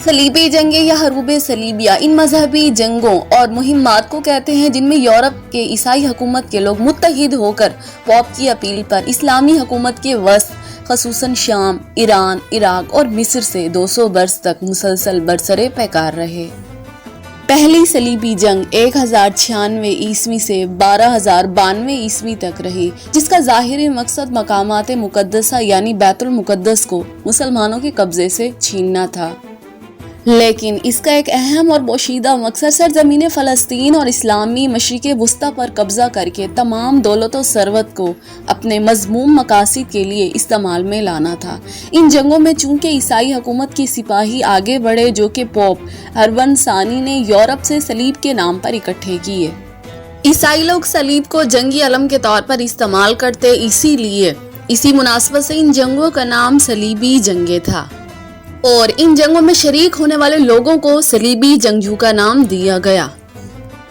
صلیبی جنگیں یا حروب صلیبیہ ان مذہبی جنگوں اور مہمات کو کہتے ہیں جن میں یورپ کے عیسائی حکومت کے لوگ متحد ہو کر پوپ کی اپیل پر اسلامی حکومت کے وسط خصوصاً شام، ایران، عراق اور مصر سے 200 برس تک مسلسل برسرے پیکار رہے۔ پہلی صلیبی جنگ 1096 عیسوی سے 12092 عیسوی تک رہی، جس کا ظاہری مقصد مقامات مقدسہ یعنی بیت المقدس کو مسلمانوں کے قبضے سے چھیننا تھا، لیکن اس کا ایک اہم اور پوشیدہ مقصد سرزمین فلسطین اور اسلامی مشرق وسطی پر قبضہ کر کے تمام دولت و ثروت کو اپنے مذموم مقاصد کے لیے استعمال میں لانا تھا۔ ان جنگوں میں چونکہ عیسائی حکومت کے سپاہی آگے بڑھے جو کہ پوپ اربن ثانی نے یورپ سے صلیب کے نام پر اکٹھے کیے۔ عیسائی لوگ صلیب کو جنگی علم کے طور پر استعمال کرتے، اسی مناسبت سے ان جنگوں کا نام صلیبی جنگیں تھا، اور ان جنگوں میں شریک ہونے والے لوگوں کو صلیبی جنگجو کا نام دیا گیا۔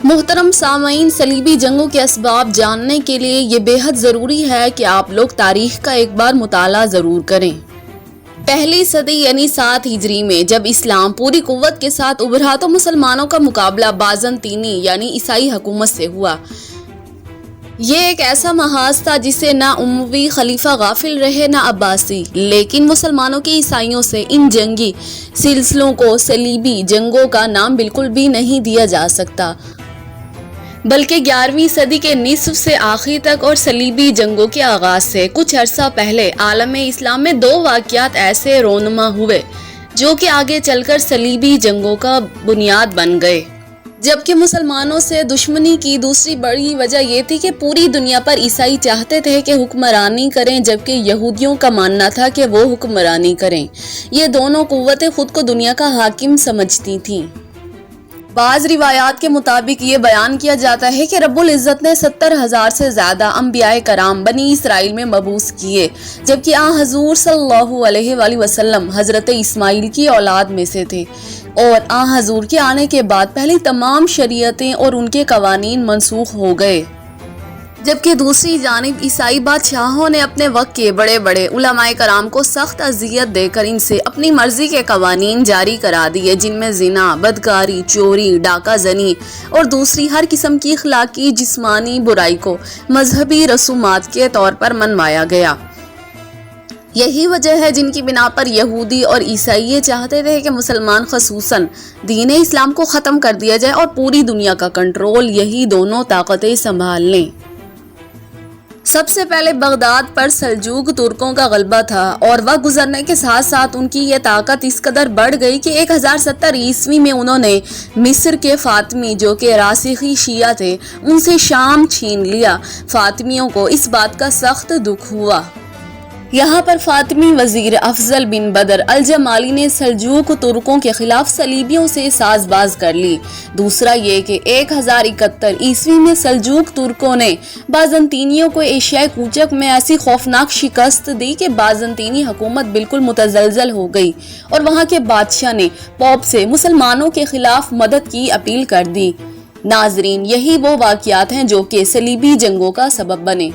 محترم سامعین، صلیبی جنگوں کے اسباب جاننے کے لیے یہ بے حد ضروری ہے کہ آپ لوگ تاریخ کا ایک بار مطالعہ ضرور کریں۔ پہلی صدی یعنی 7 ہجری میں جب اسلام پوری قوت کے ساتھ ابھرا تو مسلمانوں کا مقابلہ بازنطینی یعنی عیسائی حکومت سے ہوا۔ یہ ایک ایسا محاذ تھا جسے نہ اموی خلیفہ غافل رہے نہ عباسی، لیکن مسلمانوں کے عیسائیوں سے ان جنگی سلسلوں کو صلیبی جنگوں کا نام بالکل بھی نہیں دیا جا سکتا، بلکہ 11ویں صدی کے نصف سے آخر تک اور صلیبی جنگوں کے آغاز سے کچھ عرصہ پہلے عالم اسلام میں 2 واقعات ایسے رونما ہوئے جو کہ آگے چل کر صلیبی جنگوں کا بنیاد بن گئے۔ جبکہ مسلمانوں سے دشمنی کی دوسری بڑی وجہ یہ تھی کہ پوری دنیا پر عیسائی چاہتے تھے کہ حکمرانی کریں، جبکہ یہودیوں کا ماننا تھا کہ وہ حکمرانی کریں۔ یہ دونوں قوتیں خود کو دنیا کا حاکم سمجھتی تھیں۔ بعض روایات کے مطابق یہ بیان کیا جاتا ہے کہ رب العزت نے 70,000 سے زیادہ انبیاء کرام بنی اسرائیل میں مبعوث کیے، جبکہ حضور صلی اللہ علیہ وآلہ وسلم حضرت اسماعیل کی اولاد میں سے تھے، اور حضور کے آنے کے بعد پہلی تمام شریعتیں اور ان کے قوانین منسوخ ہو گئے۔ جبکہ دوسری جانب عیسائی بادشاہوں نے اپنے وقت کے بڑے بڑے علماء کرام کو سخت اذیت دے کر ان سے اپنی مرضی کے قوانین جاری کرا دیے، جن میں زنا، بدکاری، چوری، ڈاکہ زنی اور دوسری ہر قسم کی اخلاقی جسمانی برائی کو مذہبی رسومات کے طور پر منوایا گیا۔ یہی وجہ ہے جن کی بنا پر یہودی اور عیسائی یہ چاہتے تھے کہ مسلمان خصوصاً دین اسلام کو ختم کر دیا جائے اور پوری دنیا کا کنٹرول یہی دونوں طاقتیں سنبھال لیں۔ سب سے پہلے بغداد پر سلجوق ترکوں کا غلبہ تھا، اور وقت گزرنے کے ساتھ ساتھ ان کی یہ طاقت اس قدر بڑھ گئی کہ 1070 عیسوی میں انہوں نے مصر کے فاطمی جو کہ راسخی شیعہ تھے ان سے شام چھین لیا۔ فاطمیوں کو اس بات کا سخت دکھ ہوا۔ یہاں پر فاطمی وزیر افضل بن بدر الجمالی نے سلجوق ترکوں کے خلاف صلیبیوں سے ساز باز کر لی۔ دوسرا یہ کہ 1071 عیسوی میں سلجوق ترکوں نے بازنطینیوں کو ایشیائے کوچک میں ایسی خوفناک شکست دی کہ بازنطینی حکومت بالکل متزلزل ہو گئی، اور وہاں کے بادشاہ نے پوپ سے مسلمانوں کے خلاف مدد کی اپیل کر دی۔ ناظرین، یہی وہ واقعات ہیں جو کہ صلیبی جنگوں کا سبب بنے۔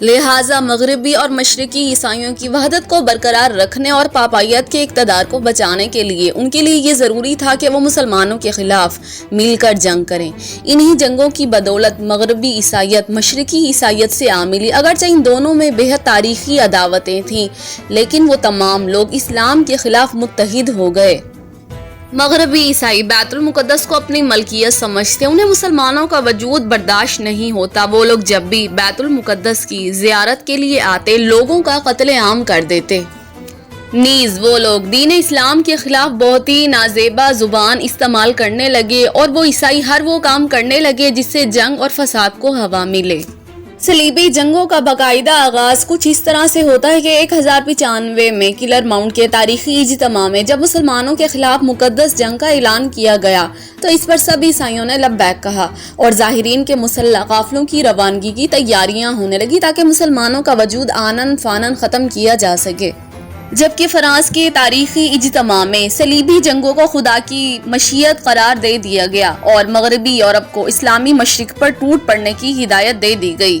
لہٰذا مغربی اور مشرقی عیسائیوں کی وحدت کو برقرار رکھنے اور پاپائیت کے اقتدار کو بچانے کے لیے ان کے لیے یہ ضروری تھا کہ وہ مسلمانوں کے خلاف مل کر جنگ کریں۔ انہی جنگوں کی بدولت مغربی عیسائیت مشرقی عیسائیت سے آ ملی۔ اگرچہ ان دونوں میں بہت تاریخی عداوتیں تھیں، لیکن وہ تمام لوگ اسلام کے خلاف متحد ہو گئے۔ مغربی عیسائی بیت المقدس کو اپنی ملکیت سمجھتے، انہیں مسلمانوں کا وجود برداشت نہیں ہوتا۔ وہ لوگ جب بھی بیت المقدس کی زیارت کے لیے آتے لوگوں کا قتل عام کر دیتے۔ نیز وہ لوگ دین اسلام کے خلاف بہت ہی نازیبا زبان استعمال کرنے لگے، اور وہ عیسائی ہر وہ کام کرنے لگے جس سے جنگ اور فساد کو ہوا ملے۔ صلیبی جنگوں کا باقاعدہ آغاز کچھ اس طرح سے ہوتا ہے کہ 1095 میں کلر ماؤنٹ کے تاریخی اجتماع میں جب مسلمانوں کے خلاف مقدس جنگ کا اعلان کیا گیا تو اس پر سب عیسائیوں نے لبیک کہا، اور ظاہرین کے مسلح قافلوں کی روانگی کی تیاریاں ہونے لگی تاکہ مسلمانوں کا وجود آنن فانن ختم کیا جا سکے۔ جبکہ فرانس کے تاریخی اجتماع میں صلیبی جنگوں کو خدا کی مشیت قرار دے دیا گیا اور مغربی یورپ کو اسلامی مشرق پر ٹوٹ پڑنے کی ہدایت دے دی گئی۔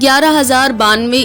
11,092